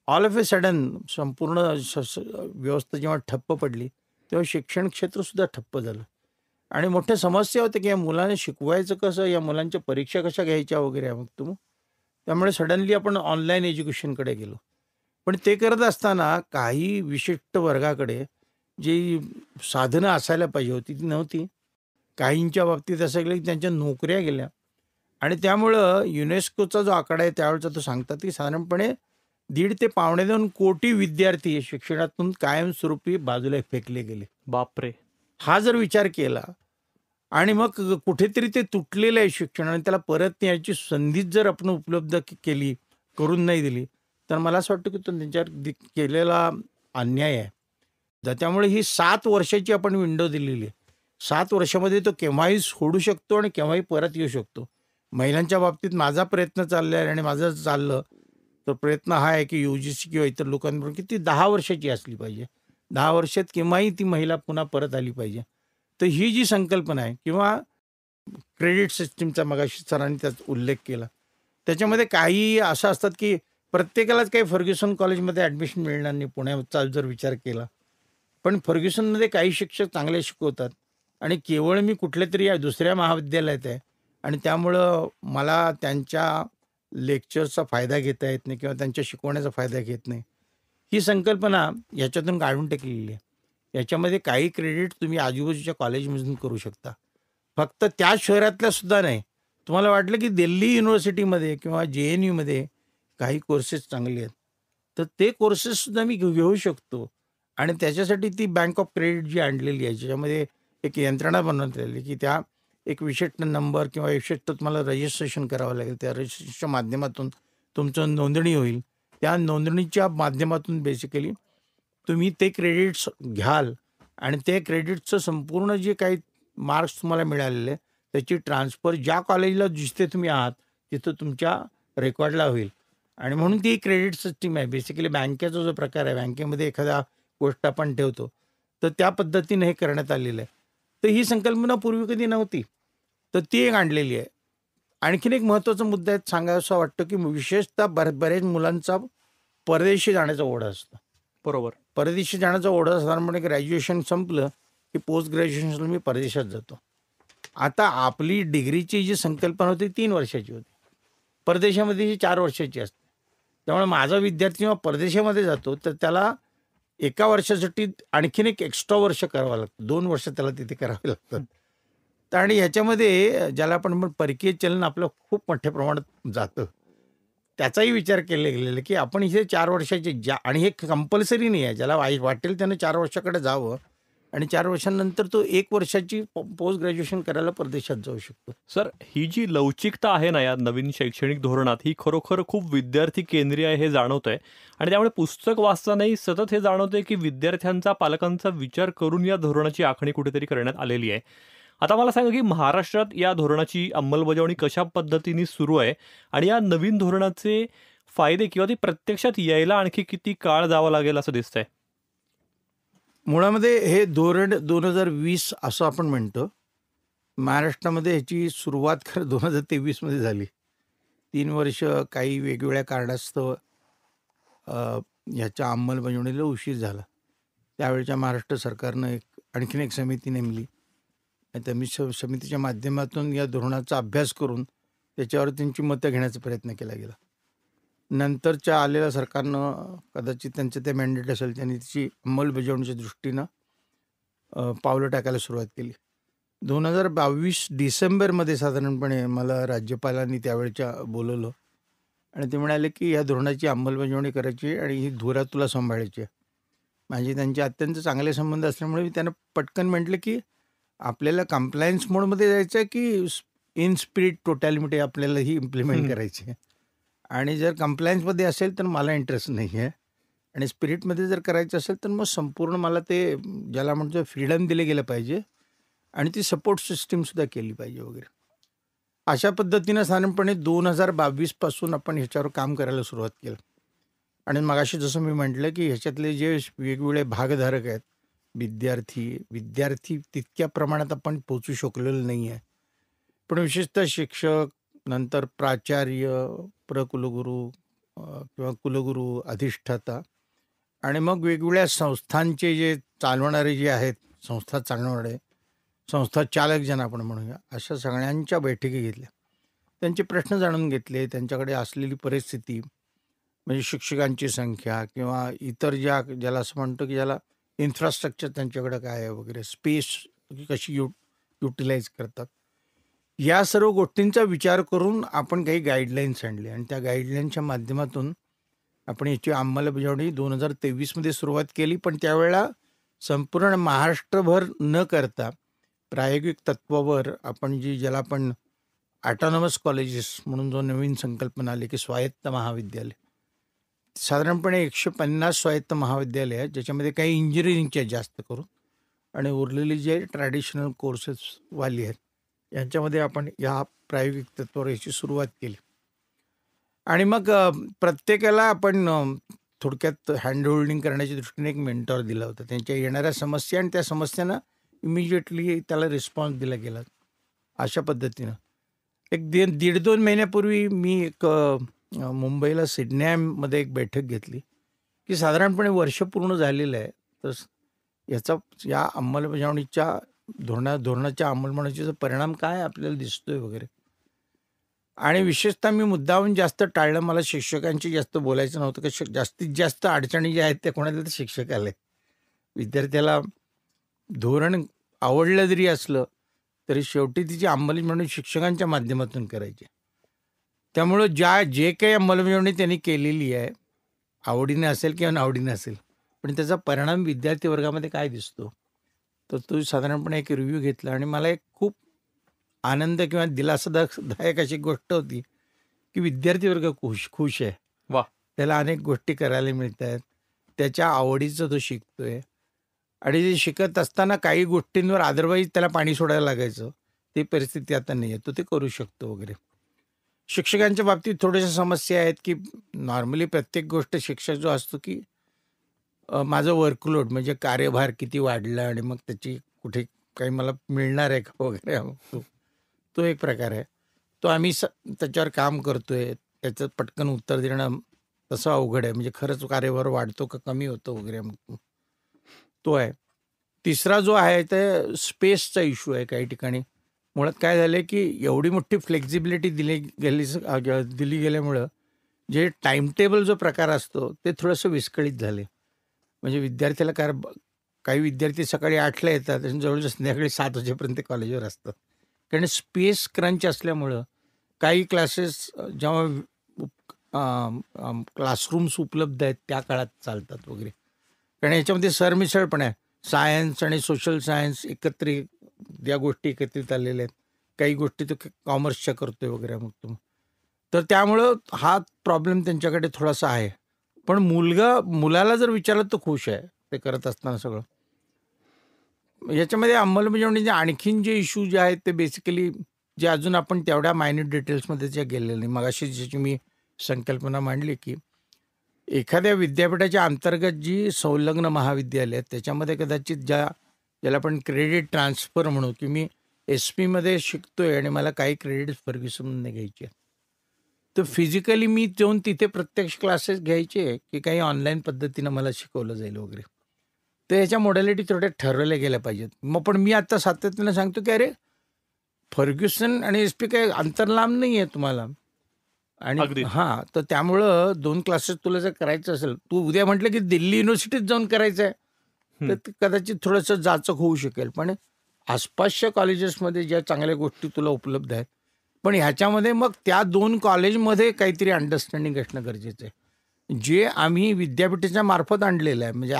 ऑल ऑफ ए सडन संपूर्ण व्यवस्था जेव्हा ठप्प पडली तेव्हा शिक्षण क्षेत्रसुद्धा ठप्प झालं आणि मोठ्या समस्या होत्या की या मुलांना शिकवायचं कसं, या मुलांच्या परीक्षा कशा घ्यायच्या वगैरे. मग त्यामुळे सडनली आपण ऑनलाईन एज्युकेशनकडे गेलो. पण ते करत असताना काही विशिष्ट वर्गाकडे जी साधनं असायला पाहिजे होती ती नव्हती. काहींच्या बाबतीत असं केलं की त्यांच्या नोकऱ्या गेल्या आणि त्यामुळं युनेस्कोचा जो आकडा आहे त्यावेळेचा तो सांगतात की साधारणपणे 1.5 ते 2.25 कोटी विद्यार्थी शिक्षणातून कायमस्वरूपी बाजूला फेकले गेले. बापरे. हा जर विचार केला आणि मग कुठेतरी ते तुटलेलं आहे शिक्षण आणि त्याला परत याची संधीच जर आपण उपलब्ध केली, करून नाही दिली, तर मला असं वाटतं की तो त्यांच्यावर केलेला अन्याय आहे. त्यामुळे ही 7 वर्षाची आपण विंडो दिलेली आहे. 7 वर्षामध्ये तो केव्हाही सोडू शकतो आणि केव्हाही परत येऊ शकतो. महिलांच्या बाबतीत माझा प्रयत्न चालला आहे आणि माझं चाललं तर प्रयत्न हा आहे की UGC किंवा इतर लोकांबरोबर की ती 10 वर्षाची असली पाहिजे. 10 वर्षात केव्हाही ती महिला पुन्हा परत आली पाहिजे. तर ही जी संकल्पना आहे किंवा क्रेडिट सिस्टीमचा मगाशी सरांनी त्याचा उल्लेख केला, त्याच्यामध्ये काही असं असतात की प्रत्येकालाच काही फर्ग्युसन कॉलेजमध्ये ॲडमिशन मिळणार नाही पुण्याचा जर विचार केला. पण फर्ग्युसनमध्ये काही शिक्षक चांगले शिकवतात आणि केवळ मी कुठल्या तरी दुसऱ्या महाविद्यालयात आहे आणि त्यामुळं मला त्यांच्या लेक्चरचा फायदा घेता येत नाही किंवा त्यांच्या शिकवण्याचा फायदा घेत नाही. ही संकल्पना याच्यातून काढून टाकलेली आहे. याच्यामध्ये काही क्रेडिट तुम्ही आजूबाजूच्या कॉलेजमधून करू शकता. फक्त त्या शहरातल्या सुद्धा नाही. तुम्हाला वाटलं की दिल्ली युनिव्हर्सिटीमध्ये किंवा JNUमध्ये काही कोर्सेस चांगले आहेत तर ते कोर्सेससुद्धा मी घेऊ शकतो आणि त्याच्यासाठी ती बँक ऑफ क्रेडिट जी आणलेली आहे ज्याच्यामध्ये एक यंत्रणा बनवण्यात आली की त्या एक विशिष्ट नंबर किंवा विशिष्ट तुम्हाला रजिस्ट्रेशन करावं लागेल. त्या रजिस्ट्रेशनच्या माध्यमातून तुमचं नोंदणी होईल. त्या नोंदणीच्या माध्यमातून बेसिकली तुम्ही ते क्रेडिट्स घ्याल आणि ते क्रेडिटचं संपूर्ण जे काही मार्क्स तुम्हाला मिळालेले त्याची ट्रान्सफर ज्या कॉलेजला जिथे तुम्ही आहात तिथं तुमच्या रेकॉर्डला होईल. आणि म्हणून ती क्रेडिट सिस्टीम आहे. बेसिकली बँकेचा जो प्रकार आहे, बँकेमध्ये एखादा गोष्ट आपण ठेवतो तर त्या पद्धतीने हे करण्यात आलेलं आहे. तर ही संकल्पना पूर्वी कधी नव्हती, तर ती एक आणलेली आहे. आणखीन एक महत्त्वाचा मुद्दा आहे सांगायचं वाटतं की विशेषतः बऱ्याच मुलांचा परदेशी जाण्याचा ओढा असतो. बरोबर. परदेशी जाण्याचा ओढा साधारणपणे ग्रॅज्युएशन संपलं की पोस्ट ग्रॅज्युएशनला मी परदेशात जातो. आता आपली डिग्रीची जी संकल्पना होती 3 वर्षाची होती, परदेशामध्ये ही 4 वर्षाची असते. त्यामुळे माझा विद्यार्थी जेव्हा परदेशामध्ये जातो तर त्याला 1 वर्षासाठी आणखीन एक एक्स्ट्रा वर्ष करावं लागतं. 2 वर्ष त्याला तिथे करावे लागतात. आणि ह्याच्यामध्ये ज्याला आपण परकीय चलन आपलं खूप मोठ्या प्रमाणात जातं. त्याचाही विचार केला गेलेला की आपण इथे 4 वर्षाचे आणि हे कंपल्सरी नाही आहे. ज्याला वाटेल त्यानं 4 वर्षाकडे जावं आणि 4 वर्षांनंतर तो 1 वर्षाची पोस्ट ग्रॅज्युएशन करायला परदेशात जाऊ शकतो. सर, ही जी लवचिकता आहे ना या नवीन शैक्षणिक धोरणात ही खरोखर खूप विद्यार्थी केंद्रीय आहे हे जाणवतंय आणि त्यामुळे पुस्तक वाचतानाही सतत हे जाणवतंय की विद्यार्थ्यांचा पालकांचा विचार करून या धोरणाची आखणी कुठेतरी करण्यात आलेली आहे. आता मला सांगा की महाराष्ट्रात या धोरणाची अंमलबजावणी कशा पद्धतीने सुरू आहे आणि या नवीन धोरणाचे फायदे किंवा ती प्रत्यक्षात यायला आणखी किती काळ जावा लागेल असं दिसतंय? मुळामध्ये हे धोरण 2020 असं आपण म्हणतो. महाराष्ट्रामध्ये ह्याची सुरुवात 2023मध्ये झाली. 3 वर्ष काही वेगवेगळ्या कारणास्तव ह्याच्या अंमलबजावणीला उशीर झाला. त्यावेळच्या महाराष्ट्र सरकारनं आणखीन एक समिती नेमली आणि त्या समितीच्या माध्यमातून या धोरणाचा अभ्यास करून त्याच्यावर त्यांची मतं घेण्याचा प्रयत्न केला गेला. नंतरच्या आलेल्या सरकारनं कदाचित त्यांचं ते मॅन्डेट असेल त्यांनी त्याची अंमलबजावणीच्या दृष्टीनं पावलं टाकायला सुरुवात केली. 2022 डिसेंबरमध्ये साधारणपणे मला राज्यपालांनी त्यावेळच्या बोलवलं आणि ते म्हणाले की ह्या धोरणाची अंमलबजावणी करायची आणि ही धुरा तुला सांभाळायची आहे. माझे त्यांचे अत्यंत चांगले संबंध असल्यामुळे मी त्यांना पटकन म्हटलं की आपल्याला कम्प्लायन्स मोडमध्ये जायचं आहे की इन स्पिरिट टोटॅलिटी आपल्याला ही इम्प्लिमेंट करायची आहे. आणि जर कम्प्लायन्समध्ये असेल तर मला इंटरेस्ट नाही आहे आणि स्पिरिटमध्ये जर करायचं असेल तर मग संपूर्ण मला ते ज्याला म्हणतो फ्रीडम दिले गेलं पाहिजे आणि ती सपोर्ट सिस्टीमसुद्धा केली पाहिजे वगैरे. अशा पद्धतीनं साधारणपणे 2022 पासून आपण ह्याच्यावर काम करायला सुरुवात केलं. आणि मगाशी जसं मी म्हटलं की ह्याच्यातले जे वेगवेगळे भागधारक आहेत, विद्यार्थी तितक्या प्रमाणात आपण पोचू शकलेलो नाही आहे. पण विशेषतः शिक्षक, नंतर प्राचार्य, प्रकुलगुरू किंवा कुलगुरू, अधिष्ठाता आणि मग वेगवेगळ्या संस्थांचे जे चालवणारे जे आहेत, संस्था चालवणारे, संस्था चालक ज्यांना आपण म्हणूया, अशा सगळ्यांच्या बैठकी घेतल्या. त्यांचे प्रश्न जाणून घेतले, त्यांच्याकडे असलेली परिस्थिती म्हणजे शिक्षकांची संख्या किंवा इतर ज्याला असं म्हणतो की ज्याला इन्फ्रास्ट्रक्चर त्यांच्याकडे काय आहे वगैरे, स्पेस कशी युटिलाइज करतात, या सर्व गोष्टींचा विचार करून आपण काही गाईडलाईन्स आणले आणि त्या गाईडलाईनच्या माध्यमातून आपण याची अंमलबजावणी 2023 सुरुवात केली. पण त्यावेळेला संपूर्ण महाराष्ट्रभर न करता प्रायोगिक तत्वावर आपण ज्याला आपण ऑटोनॉमस कॉलेजेस म्हणून जो नवीन संकल्पना आली की स्वायत्त महाविद्यालय, साधारणपणे 150 स्वायत्त महाविद्यालय आहेत, ज्याच्यामध्ये काही इंजिनिअरिंगचे आहेत जास्त करून आणि उरलेली जे ट्रॅडिशनल कोर्सेसवाली आहेत, यांच्यामध्ये आपण या प्रायोगिक तत्वावर याची सुरुवात केली. आणि मग प्रत्येकाला आपण थोडक्यात हँडहोल्डिंग करण्याच्या दृष्टीने एक मेंटॉर दिला होता. त्यांच्या येणाऱ्या समस्या आणि त्या समस्यांना इमिजिएटली त्याला रिस्पॉन्स दिला गेला. अशा पद्धतीनं एक 1.5-2 महिन्यापूर्वी मी एक मुंबईला सिडनीमध्ये एक बैठक घेतली की साधारणपणे वर्ष पूर्ण झालेलं आहे, तर या अंमलबजावणीच्या धोरणाच्या अंमलबजावणीचा परिणाम काय आपल्याला दिसतोय वगैरे. आणि विशेषतः मी मुद्दामून जास्त टाळलं, मला शिक्षकांशी जास्त बोलायचं नव्हतं की जास्तीत जास्त अडचणी ज्या आहेत त्या कोणाला तर शिक्षकाला आहेत. विद्यार्थ्याला धोरण आवडलं जरी असलं तरी शेवटी तिची अंमलबजावणी शिक्षकांच्या माध्यमातून करायची. त्यामुळं जे काही अंमलबजावणी त्यांनी केलेली आहे, आवडीने असेल किंवा नावडीने असेल, पण त्याचा परिणाम विद्यार्थी वर्गामध्ये काय दिसतो, तर तो साधारणपणे एक रिव्ह्यू घेतला आणि मला एक खूप आनंद किंवा दिलासादायक अशी गोष्ट होती की विद्यार्थी वर्ग खुश आहे. वा. त्याला अनेक गोष्टी करायला मिळत आहेत, त्याच्या आवडीचं तो शिकतोय आणि जे शिकत असताना काही गोष्टींवर अदरवाईज त्याला पाणी सोडायला लागायचं, ती परिस्थिती आता नाही आहे, तो ते करू शकतो वगैरे. शिक्षकांच्या बाबतीत थोड्याशा समस्या आहेत की नॉर्मली प्रत्येक गोष्ट शिक्षक जो असतो की माझं वर्कलोड म्हणजे कार्यभार किती वाढला आणि मग त्याची कुठे काही मला मिळणार आहे का वगैरे, तो एक प्रकार आहे. तो आम्ही त्याच्यावर काम करतोय, त्याचं पटकन उत्तर देणं तसं अवघड आहे. म्हणजे खरंच कार्यभार वाढतो का कमी होतो वगैरे, मग तो आहे. तिसरा जो आहे ते स्पेसचा इश्यू आहे. काही ठिकाणी मुळात काय झालं की एवढी मोठी फ्लेक्झिबिलिटी दिली गेल्यामुळं जे टाईमटेबल जो प्रकार असतो ते थोडंसं विस्कळीत झाले. म्हणजे विद्यार्थ्याला काही विद्यार्थी सकाळी 8ला येतात आणि जवळजवळ संध्याकाळी 7 वाजेपर्यंत कॉलेजवर असतात. कारण स्पेस क्रंच असल्यामुळं काही क्लासेस जेव्हा क्लासरूम्स उपलब्ध आहेत त्या काळात चालतात वगैरे. कारण याच्यामध्ये सरमिसळ पण आहे, सायन्स आणि सोशल सायन्स एकत्रित, या गोष्टी एकत्रित आलेल्या आहेत. काही गोष्टी तो कॉमर्सच्या करतोय वगैरे. मग तर त्यामुळं हा प्रॉब्लेम त्यांच्याकडे थोडासा आहे. पण मुलाला जर विचारलं तर खुश आहे ते करत असताना सगळं. याच्यामध्ये अंमलबजावणीचे आणखीन जे इश्यू जे आहेत ते बेसिकली जे अजून आपण तेवढ्या मायन्यूट डिटेल्समध्ये जे गेलेलं नाही. मगाशी ज्याची मी संकल्पना मांडली की एखाद्या विद्यापीठाच्या अंतर्गत जी संलग्न महाविद्यालय आहेत त्याच्यामध्ये कदाचित ज्याला आपण क्रेडिट ट्रान्सफर म्हणू की मी SP-मध्ये शिकतोय आणि मला काही क्रेडिट फर्ग्युसनने घ्यायचे आहेत, तर फिजिकली मी जाऊन तिथे प्रत्यक्ष क्लासेस घ्यायचे की काही ऑनलाईन पद्धतीनं मला शिकवलं जाईल वगैरे. तर ह्याच्या मॉडॅलिटी थोड्या ठरवल्या गेल्या पाहिजेत. मग पण मी आता सातत्यानं सांगतो की अरे फर्ग्युसन आणि SP काही अंतर लांब नाही आहे तुम्हाला. आणि हां, तर त्यामुळं 2 क्लासेस तुला जर करायचं असेल, तू उद्या म्हटलं की दिल्ली युनिव्हर्सिटीत जाऊन करायचं आहे, तर कदाचित थोडंसं जाचक होऊ शकेल. पण आसपासच्या कॉलेजेसमध्ये ज्या चांगल्या गोष्टी तुला उपलब्ध आहेत, पण ह्याच्यामध्ये मग त्या 2 कॉलेजमध्ये काहीतरी अंडरस्टँडिंग असणं गरजेचं आहे. जे आम्ही विद्यापीठाच्या मार्फत आणलेलं आहे, म्हणजे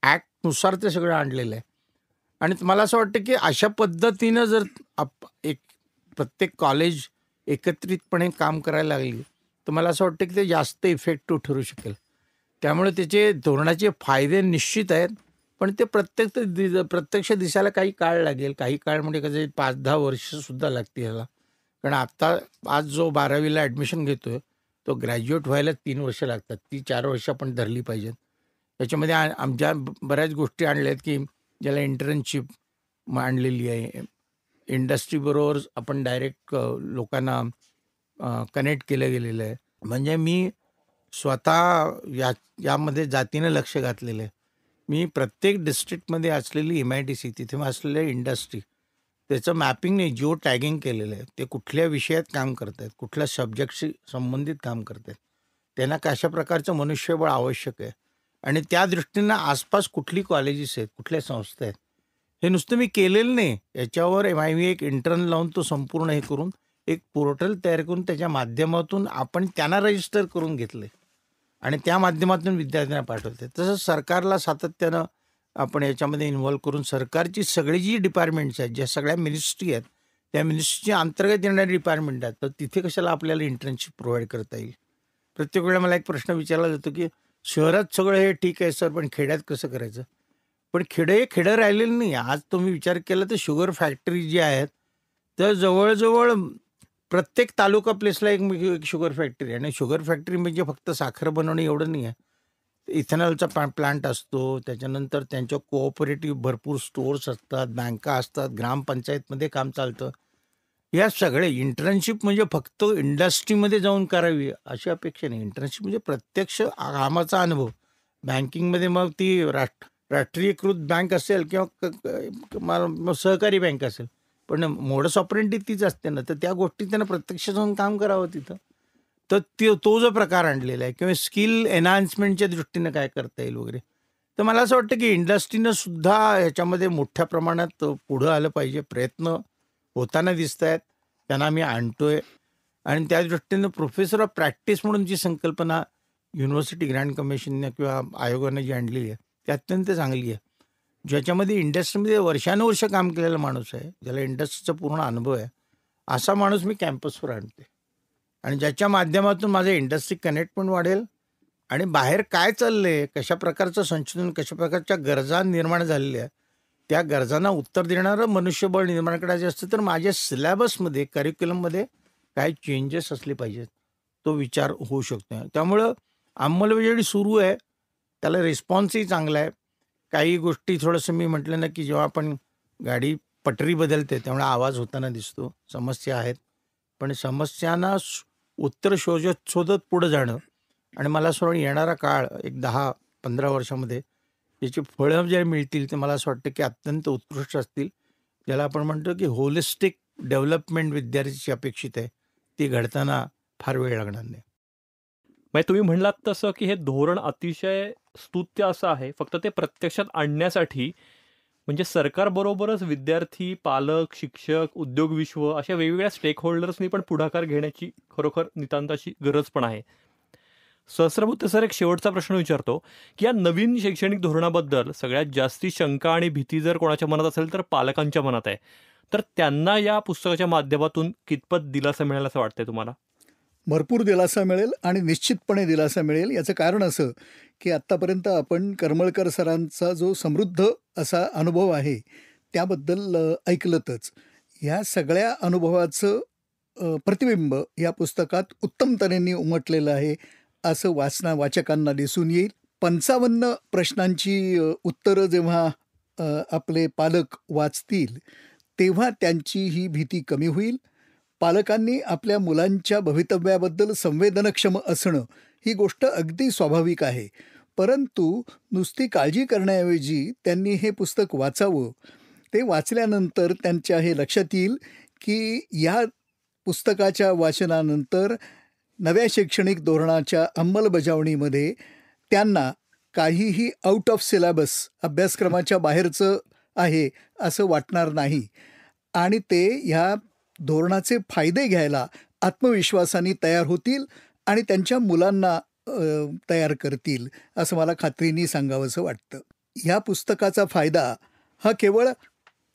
ॲक्टनुसार ते सगळं आणलेलं आहे. आणि मला असं वाटतं की अशा पद्धतीनं जर एक प्रत्येक कॉलेज एकत्रितपणे काम करायला लागली तर मला असं वाटतं की ते जास्त इफेक्टिव्ह ठरू शकेल. त्यामुळे त्याचे धोरणाचे फायदे निश्चित आहेत, पण ते प्रत्यक्ष दिसायला काही काळ लागेल. काही काळ म्हणजे कसं 5-10 वर्षसुद्धा लागतील ह्याला. कारण आता आज जो 12वीला ॲडमिशन घेतोय, तो ग्रॅज्युएट व्हायला 3 वर्ष लागतात. ती 4 वर्ष आपण धरली पाहिजेत. त्याच्यामध्ये आमच्या बऱ्याच गोष्टी आणल्या आहेत, की ज्याला इंटर्नशिप आणलेली आहे. इंडस्ट्रीबरोबर आपण डायरेक्ट लोकांना कनेक्ट केलं गेलेलं आहे. म्हणजे मी स्वतः यामध्ये जातीनं लक्ष घातलेलं आहे. मी प्रत्येक डिस्ट्रिक्टमध्ये असलेली MIDC, तिथे असलेल्या इंडस्ट्री, त्याचं मॅपिंग नाही, जिओ टॅगिंग केलेलं आहे. ते कुठल्या विषयात काम करत आहेत, कुठल्या सब्जेक्टशी संबंधित काम करत आहेत, त्यांना कशा प्रकारचं मनुष्यबळ आवश्यक आहे आणि त्या दृष्टीनं आसपास कुठली कॉलेजेस आहेत, कुठल्या संस्था आहेत, हे नुसतं मी केलेलं नाही. याच्यावर मी एक इंटर्न लावून तो संपूर्ण हे करून एक पोर्टल तयार करून त्याच्या माध्यमातून आपण त्यांना रजिस्टर करून घेतले आणि त्या माध्यमातून विद्यार्थ्यांना पाठवते. तसं सरकारला सातत्यानं आपण याच्यामध्ये इन्व्हॉल्व करून सरकारची सगळी जी डिपार्टमेंट्स आहेत, ज्या सगळ्या मिनिस्ट्री आहेत, त्या मिनिस्ट्रीच्या अंतर्गत येणारे डिपार्टमेंट आहेत, तर तिथे कशाला आपल्याला इंटर्नशिप प्रोव्हाइड करता येईल. प्रत्येक वेळेला मला एक प्रश्न विचारला जातो, की शहरात सगळं हे ठीक आहे सर, पण खेड्यात कसं करायचं. पण खेडं राहिलेलं नाही. आज तुम्ही विचार केला तर शुगर फॅक्टरी जी आहेत, तर जवळजवळ प्रत्येक तालुका प्लेसला एक शुगर फॅक्टरी आहे. आणि शुगर फॅक्टरी म्हणजे फक्त साखर बनवणं एवढं नाही आहे. इथेनॉलचा प्लांट असतो, त्याच्यानंतर त्यांच्या कोऑपरेटिव्ह भरपूर स्टोअर्स असतात, बँका असतात, ग्रामपंचायतमध्ये काम चालतं. या सगळे इंटर्नशिप म्हणजे फक्त इंडस्ट्रीमध्ये जाऊन करावी अशी अपेक्षा नाही. इंटर्नशिप म्हणजे प्रत्यक्ष कामाचा अनुभव. बँकिंगमध्ये मग ती राष्ट्रीयकृत बँक असेल किंवा सहकारी बँक असेल, पण मोडस ऑपरेंडी तीच असते ना, तर त्या गोष्टी त्यांना प्रत्यक्ष जाऊन काम करावं तिथं. तर तो जो प्रकार आणलेला आहे किंवा स्किल एनहान्समेंटच्या दृष्टीनं काय करता येईल वगैरे, तर मला असं वाटतं की इंडस्ट्रीनं सुद्धा ह्याच्यामध्ये मोठ्या प्रमाणात पुढं आलं पाहिजे. प्रयत्न होताना दिसत आहेत, त्यांना आम्ही आणतोय. आणि त्या दृष्टीनं प्रोफेसर ऑफ प्रॅक्टिस म्हणून जी संकल्पना युनिव्हर्सिटी ग्रँट कमिशनने किंवा आयोगाने जी आणलेली आहे, ती अत्यंत चांगली आहे. ज्याच्यामध्ये इंडस्ट्रीमध्ये वर्षानुवर्ष काम केलेला माणूस आहे, ज्याला इंडस्ट्रीचा पूर्ण अनुभव आहे, असा माणूस मी कॅम्पसवर आणते. आणि ज्याच्या माध्यमातून माझं इंडस्ट्री कनेक्ट पण वाढेल आणि बाहेर काय चाललंय, कशा प्रकारचं संशोधन, कशा प्रकारच्या गरजा निर्माण झालेल्या आहेत, त्या गरजांना उत्तर देणारं मनुष्यबळ निर्माण करायचे असतं, तर माझ्या सिलेबसमध्ये, करिक्युलममध्ये काय चेंजेस असले पाहिजेत, तो विचार होऊ शकतो. त्यामुळं अंमलबजावणी सुरू आहे, त्याला रिस्पॉन्सही चांगला आहे. काही गोष्टी थोडंसं मी म्हटलं ना, की जेव्हा आपण गाडी पटरी बदलते त्यामुळे आवाज होताना दिसतो, समस्या आहेत. पण समस्यांना उत्तर शोधत पुढं जाणं आणि मला असं येणारा काळ एक 10-15 वर्षामध्ये त्याची फळं जे मिळतील ते मला असं वाटतं की अत्यंत उत्कृष्ट असतील. ज्याला आपण म्हणतो की होलिस्टिक डेव्हलपमेंट विद्यार्थ्याची अपेक्षित आहे, ती घडताना फार वेळ लागणार नाही. म्हणजे तुम्ही म्हणलात तसं की हे धोरण अतिशय स्तुत्य असं आहे, फक्त ते प्रत्यक्षात आणण्यासाठी म्हणजे सरकारबरोबरच विद्यार्थी, पालक, शिक्षक, उद्योग विश्व अशा वेगवेगळ्या स्टेक होल्डर्सनी पण पुढाकार घेण्याची खरोखर नितांताची गरज पण आहे. सहस्रबुद्धे सर, एक शेवटचा प्रश्न विचारतो की या नवीन शैक्षणिक धोरणाबद्दल सगळ्यात जास्ती शंका आणि भीती जर कोणाच्या मनात असेल तर पालकांच्या मनात आहे. तर त्यांना या पुस्तकाच्या माध्यमातून कितपत दिलासा मिळेल असं वाटतंय तुम्हाला? भरपूर दिलासा मिळेल आणि निश्चितपणे दिलासा मिळेल. याचं कारण असं की आत्तापर्यंत आपण करमळकर सरांचा जो समृद्ध असा अनुभव आहे त्याबद्दल ऐकलंतच. ह्या सगळ्या अनुभवाचं प्रतिबिंब या पुस्तकात उत्तम तऱ्हेने उमटलेलं आहे असं वाचकांना दिसून येईल. 55 प्रश्नांची उत्तरं जेव्हा आपले पालक वाचतील तेव्हा त्यांची ही भीती कमी होईल. पालकांनी आपल्या मुलांच्या भवितव्याबद्दल संवेदनक्षम असणं ही गोष्ट अगदी स्वाभाविक आहे, परंतु नुसती काळजी करण्याऐवजी त्यांनी हे पुस्तक वाचावं. ते वाचल्यानंतर त्यांच्या हे लक्षात येईल की या पुस्तकाच्या वाचनानंतर नव्या शैक्षणिक धोरणाच्या अंमलबजावणीमध्ये त्यांना काहीही आउट ऑफ सिलेबस, अभ्यासक्रमाच्या बाहेरचं आहे असं वाटणार नाही आणि ते ह्या धोरणाचे फायदे घ्यायला आत्मविश्वासाने तयार होतील आणि त्यांच्या मुलांना तयार करतील असं मला खात्रीने सांगावंसं वाटतं. ह्या पुस्तकाचा फायदा हा केवळ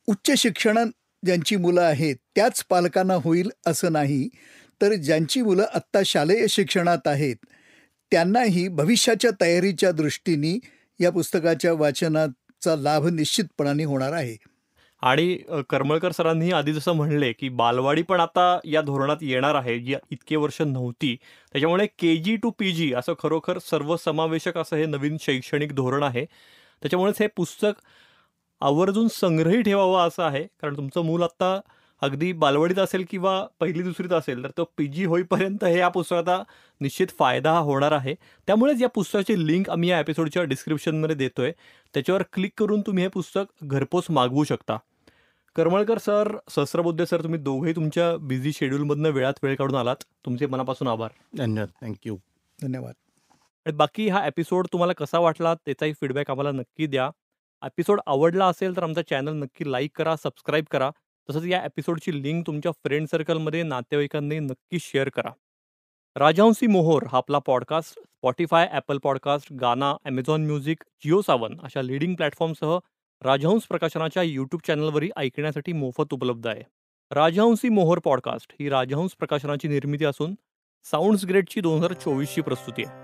उच्च शिक्षण ज्यांची मुलं आहेत त्याच पालकांना होईल असं नाही, तर ज्यांची मुलं आत्ता शालेय शिक्षणात आहेत त्यांनाही भविष्याच्या तयारीच्या दृष्टीने या पुस्तकाच्या वाचनाचा लाभ निश्चितपणाने होणार आहे. आणि करमळकर सरांनी आधी जसं म्हणले की बालवाडी पण आता या धोरणात येणार आहे, जी इतके वर्ष नव्हती. त्याच्यामुळे KG to PG असं खरोखर सर्वसमावेशक असं हे नवीन शैक्षणिक धोरण आहे. त्याच्यामुळेच हे पुस्तक आवर्जून संग्रही ठेवावं असं आहे, कारण तुमचं मूल आत्ता अगदी बालवाडीत असेल किंवा पहिली दुसरीत असेल तर तो PG होईपर्यंत हे या पुस्तकाचा निश्चित फायदा हा होणार आहे. त्यामुळेच या पुस्तकाची लिंक आम्ही या एपिसोडच्या डिस्क्रिप्शनमध्ये देतोय. त्याच्यावर क्लिक करून तुम्ही हे पुस्तक घरपोच मागवू शकता. करमळकर सर, सहस्रबुद्धे सर, तुम्ही दोघेही तुमच्या बिझी शेड्यूलमधनं वेळात वेळ काढून आलात. तुमचे मनापासून आभार. धन्यवाद. थँक्यू. धन्यवाद. आणि बाकी हा एपिसोड तुम्हाला कसा वाटला त्याचाही फीडबॅक आम्हाला नक्की द्या. एपिसोड आवडला असेल तर आमचा चॅनल नक्की लाईक करा, सबस्क्राईब करा. तसंच या एपिसोडची लिंक तुमच्या फ्रेंड सर्कलमध्ये, नातेवाईकांनी नक्की शेअर करा. राजहंसी मोहोर हा आपला पॉडकास्ट स्पॉटिफाय, ॲपल पॉडकास्ट, गाना, ॲमेझॉन म्युझिक, जिओ सावन अशा लीडिंग प्लॅटफॉर्मसह राजहंस प्रकाशनाच्या यूट्यूब चॅनलवरही ऐकण्यासाठी मोफत उपलब्ध आहे. राजहंसी मोहोर पॉडकास्ट ही राजहंस प्रकाशनाची निर्मिती असून साऊंड्स ग्रेडची 2024ची प्रस्तुती आहे.